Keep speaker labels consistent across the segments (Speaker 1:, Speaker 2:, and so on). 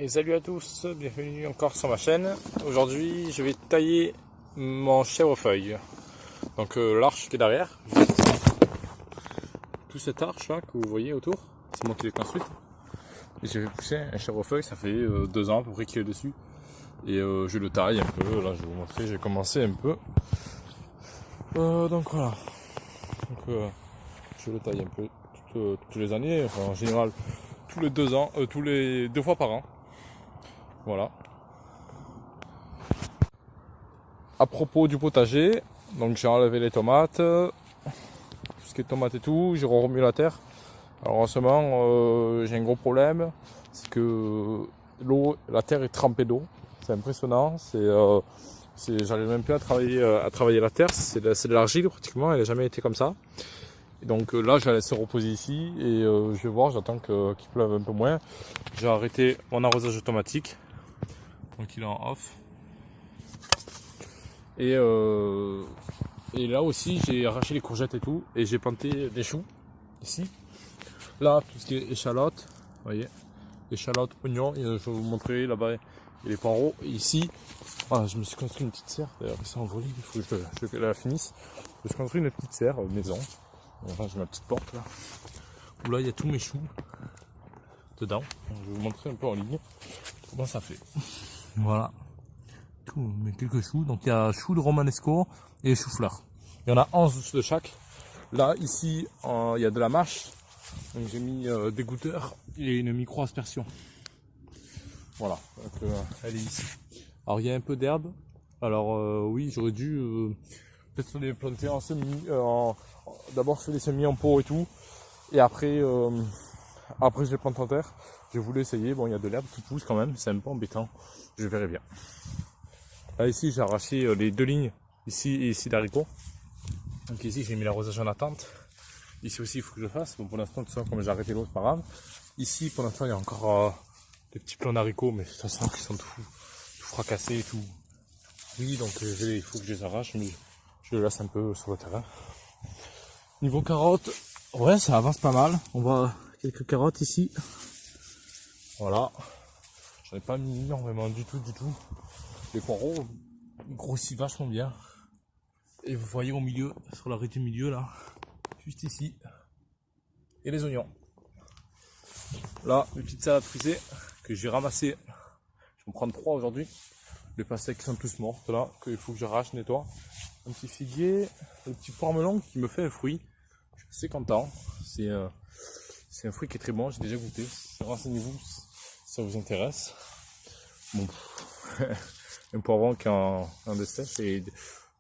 Speaker 1: Et salut à tous, bienvenue encore sur ma chaîne. Aujourd'hui je vais tailler mon chèvrefeuille. Donc l'arche qui est derrière, tout cette arche là que vous voyez autour, c'est moi qui l'ai construite. Et j'ai fait pousser un chèvrefeuille, ça fait 2 ans à peu près qu'il est dessus. Et je le taille un peu, là je vais vous montrer, j'ai commencé un peu. Donc voilà, je le taille un peu toutes les années, enfin, en général tous les 2 ans, tous les 2 fois par an. Voilà. À propos du potager, donc j'ai enlevé les tomates, tout ce qui est tomates et tout, j'ai remis la terre. Alors en ce moment, j'ai un gros problème, c'est que la terre est trempée d'eau. C'est impressionnant. J'arrive même plus à travailler la terre. C'est de l'argile pratiquement. Elle n'a jamais été comme ça. Et donc là, je la laisse se reposer ici et je vais voir. J'attends qu'il pleuve un peu moins. J'ai arrêté mon arrosage automatique. Donc il est en off. Et là aussi j'ai arraché les courgettes et tout. Et j'ai planté des choux ici. Là tout ce qui est échalotes. Vous voyez. Échalotes, oignons. Et je vais vous montrer là-bas les poireaux. Et ici, voilà, je me suis construit une petite serre. D'ailleurs c'est envolé, il faut que je la finisse. Je me suis construit une petite serre maison. Enfin, j'ai ma petite porte là. Où là il y a tous mes choux dedans. Je vais vous montrer un peu en ligne comment ça fait. Voilà. Mais quelques choux, donc il y a choux de romanesco et chou-fleur. Il y en a 11 de chaque. Là, ici, il y a de la mâche. Donc j'ai mis des goutteurs et une micro-aspersion. Voilà, donc, elle est ici. Alors il y a un peu d'herbe. Alors oui, j'aurais dû peut-être les planter en semis. D'abord je fais les semis en pot et tout. Et après je les plante en terre. Je voulais essayer, bon il y a de l'herbe qui pousse quand même, c'est un peu embêtant. Je verrai bien. Là ici j'ai arraché les 2 lignes, ici et ici d'haricots. Donc ici j'ai mis l'arrosage en attente. Ici aussi il faut que je le fasse. Bon pour l'instant tout ça comme j'ai arrêté l'eau c'est pas grave. Ici pour l'instant il y a encore des petits plants d'haricots mais ça sent qu'ils sont tout fracassés et tout. Oui donc il faut que je les arrache mais je les laisse un peu sur le terrain. Niveau carottes, ouais ça avance pas mal. On voit quelques carottes ici. Voilà. J'en ai pas mis énormément du tout. Les poireaux grossissent vachement bien. Et vous voyez au milieu, sur l'arrêt du milieu là, juste ici, et les oignons. Là, les petites salades frisées que j'ai ramassées. Je vais en prendre 3 aujourd'hui. Les pastèques qui sont tous mortes là, qu'il faut que j'arrache, nettoie. Un petit figuier, un petit poire melon qui me fait un fruit. Je suis assez content. C'est un fruit qui est très bon, j'ai déjà goûté. Renseignez-vous si ça vous intéresse. Bon, un poivron qui est en dessert et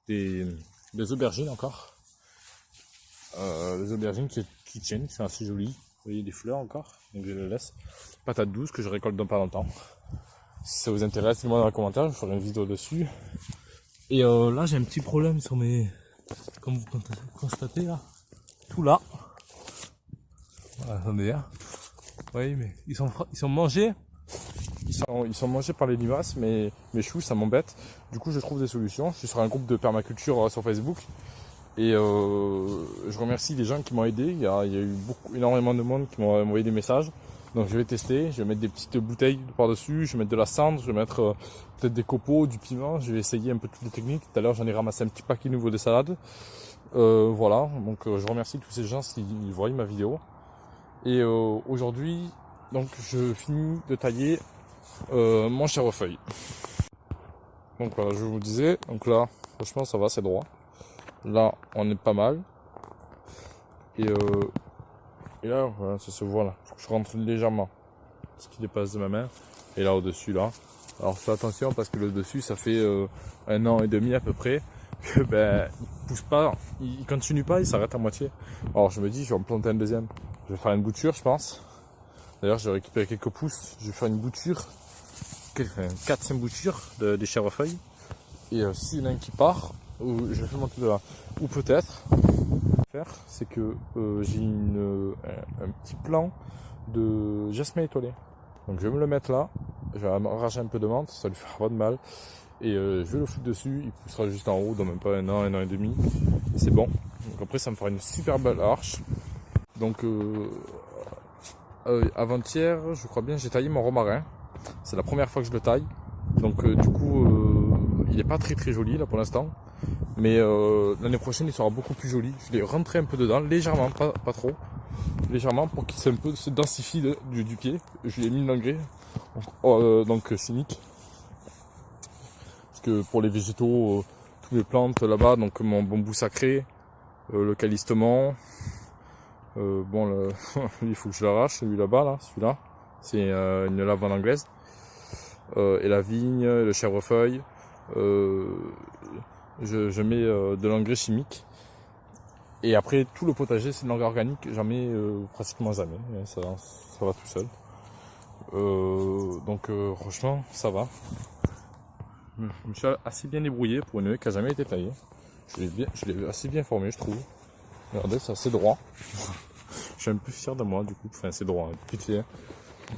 Speaker 1: des aubergines encore. Des aubergines qui tiennent, qui sont assez jolies. Vous voyez des fleurs encore, donc je les laisse. Patates douces que je récolte dans pas longtemps. Si ça vous intéresse, dites-moi dans les commentaires, je ferai une vidéo dessus. Et là j'ai un petit problème sur mes... Comme vous constatez là, tout là. Voilà, attendez, hein. Oui, mais ils sont mangés. Ils sont mangés par les limaces, mais mes choux ça m'embête. Du coup je trouve des solutions. Je suis sur un groupe de permaculture sur Facebook. Et je remercie les gens qui m'ont aidé. Il y a eu énormément de monde qui m'ont envoyé des messages. Donc je vais tester, je vais mettre des petites bouteilles par-dessus, je vais mettre de la cendre, je vais mettre peut-être des copeaux, du piment. Je vais essayer un peu toutes les techniques. Tout à l'heure j'en ai ramassé un petit paquet nouveau de salade. Voilà, donc je remercie tous ces gens qui voient ma vidéo. Et aujourd'hui, donc je finis de tailler mon chèvrefeuille. Donc voilà, je vous disais, donc là, franchement ça va, c'est droit. Là, on est pas mal. Et là, voilà, ça se voit là. Je rentre légèrement ce qui dépasse de ma main. Et là, au-dessus, là. Alors, fais attention parce que le dessus, ça fait 1 an et demi à peu près. Que ben, il pousse pas, il continue pas, il s'arrête à moitié. Alors, je me dis, je vais en planter un deuxième. Je vais faire une bouture, je pense. D'ailleurs, j'ai récupéré quelques pousses. Je vais faire une bouture. 4-5 boutures des chèvrefeuilles. Et s'il y en a un qui part, je vais faire monter de là. Ou peut-être, c'est que j'ai un petit plan de jasmin étoilé. Donc je vais me le mettre là. Je vais arracher un peu de menthe, ça lui fera pas de mal. Et je vais le foutre dessus. Il poussera juste en haut dans même pas 1 an et demi. C'est bon. Donc après, ça me fera une super belle arche. Donc avant-hier, je crois bien, j'ai taillé mon romarin. C'est la première fois que je le taille. Donc du coup, il n'est pas très très joli là pour l'instant. Mais l'année prochaine, il sera beaucoup plus joli. Je l'ai rentré un peu dedans, légèrement, pas trop. Légèrement pour qu'il se densifie du pied. Je lui ai mis de l'engrais, donc chimique. Parce que pour les végétaux, toutes les plantes là-bas, donc mon bambou sacré, le calistement, bon, il faut que je l'arrache, celui là-bas, celui-là, c'est une lavande anglaise, et la vigne, le chèvrefeuille, je mets de l'engrais chimique, et après tout le potager c'est de l'engrais organique, j'en mets pratiquement jamais, ça va tout seul, donc franchement ça va. Je me suis assez bien débrouillé pour une haie qui n'a jamais été taillée. Je l'ai assez bien formé, je trouve. Regardez, c'est assez droit. Je suis un peu fier de moi, du coup. Enfin, c'est droit, petit. Et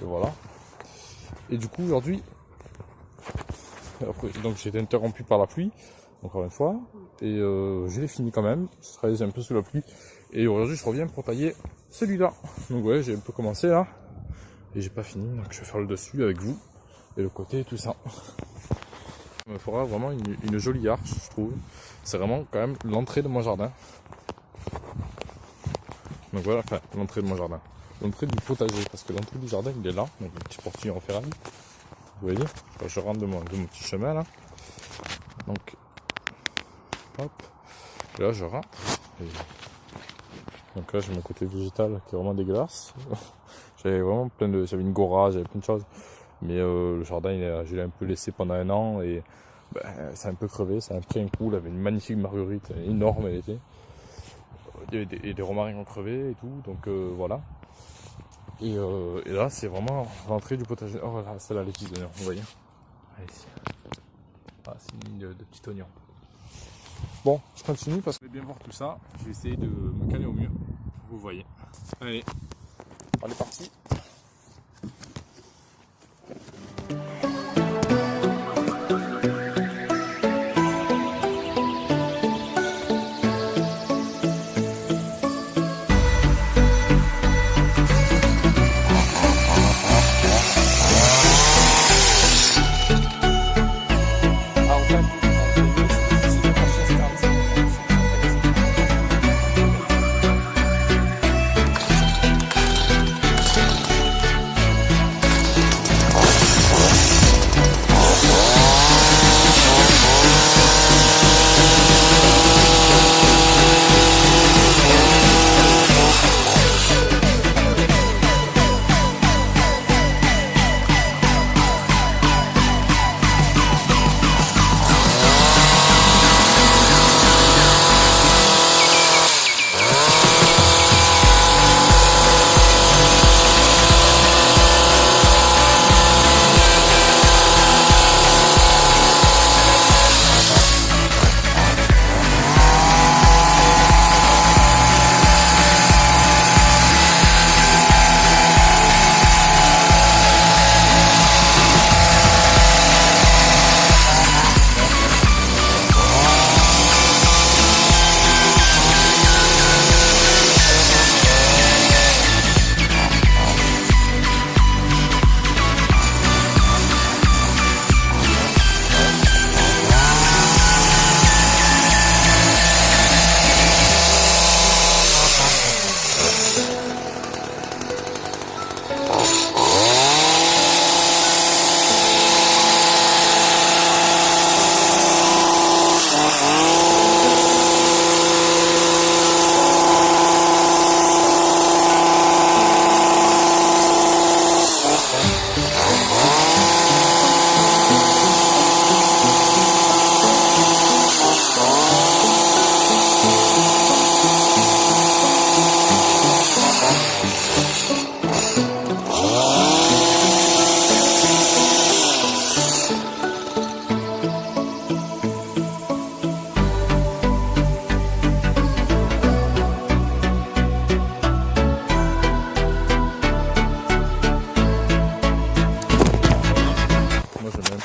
Speaker 1: voilà. Et du coup, aujourd'hui, donc j'ai été interrompu par la pluie, encore une fois. Et je l'ai fini quand même. Je travaillais un peu sous la pluie. Et aujourd'hui, je reviens pour tailler celui-là. Donc ouais, j'ai un peu commencé là. Et j'ai pas fini, donc je vais faire le dessus avec vous. Et le côté et tout ça. Il me fera vraiment une jolie arche, je trouve. C'est vraiment quand même l'entrée de mon jardin. Donc voilà, enfin l'entrée de mon jardin. L'entrée du potager, parce que l'entrée du jardin il est là, donc un petit portillon en ferraille. Vous voyez, je rentre de mon petit chemin là. Donc, hop, et là je rentre. Et donc là j'ai mon côté végétal qui est vraiment dégueulasse. J'avais une gora, j'avais plein de choses. Mais le jardin, je l'ai un peu laissé pendant un an et c'est un peu crevé, ça a pris un coup. Il avait une magnifique marguerite, énorme elle était. Et des romarins ont crevé et tout, donc voilà. Et là, c'est vraiment l'entrée du potager. Oh voilà, c'est là les petits oignons, vous voyez. Allez, ici. Ah, c'est une ligne de petits oignons. Bon, je continue parce que je vais bien voir tout ça. Je vais essayer de me caler au mieux. Vous voyez. Allez, on est parti.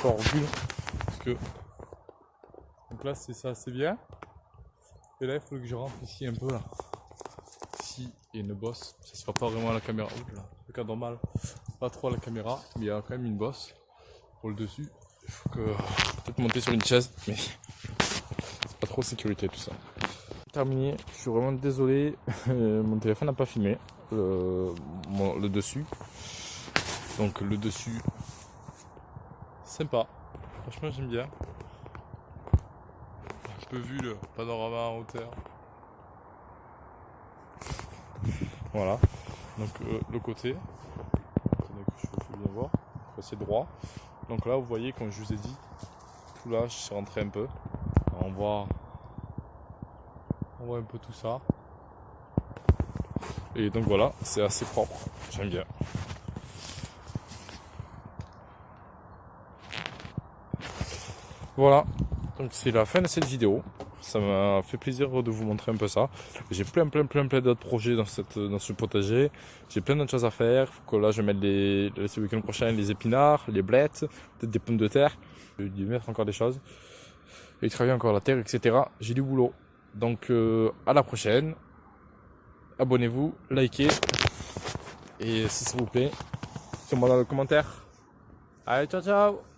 Speaker 1: En recul parce que donc là c'est ça, c'est bien, et là il faut que je rentre ici un peu là, ici il y a une bosse, ça se voit pas vraiment à la caméra. Ouh là, le cadre normal, pas trop à la caméra, mais il y a quand même une bosse pour le dessus. Il faut que peut-être monter sur une chaise, mais c'est pas trop sécurité tout ça. Terminé, je suis vraiment désolé, mon téléphone n'a pas filmé le dessus. Donc le dessus, sympa, franchement j'aime bien. Un peu vu le panorama en hauteur. Voilà, donc le côté, attendez que je peux bien voir, c'est droit. Donc là vous voyez comme je vous ai dit, tout là je suis rentré un peu. Alors, on voit un peu tout ça. Et donc voilà, c'est assez propre, j'aime bien. Voilà, donc c'est la fin de cette vidéo. Ça m'a fait plaisir de vous montrer un peu ça. J'ai plein d'autres projets dans ce potager. J'ai plein d'autres choses à faire. Faut que là je mette ce week-end prochain les épinards, les blettes, peut-être des pommes de terre. Je vais y mettre encore des choses. Et travailler encore la terre, etc. J'ai du boulot. Donc à la prochaine. Abonnez-vous, likez. Et si ça vous plaît, dites-moi dans le commentaire. Allez, ciao ciao!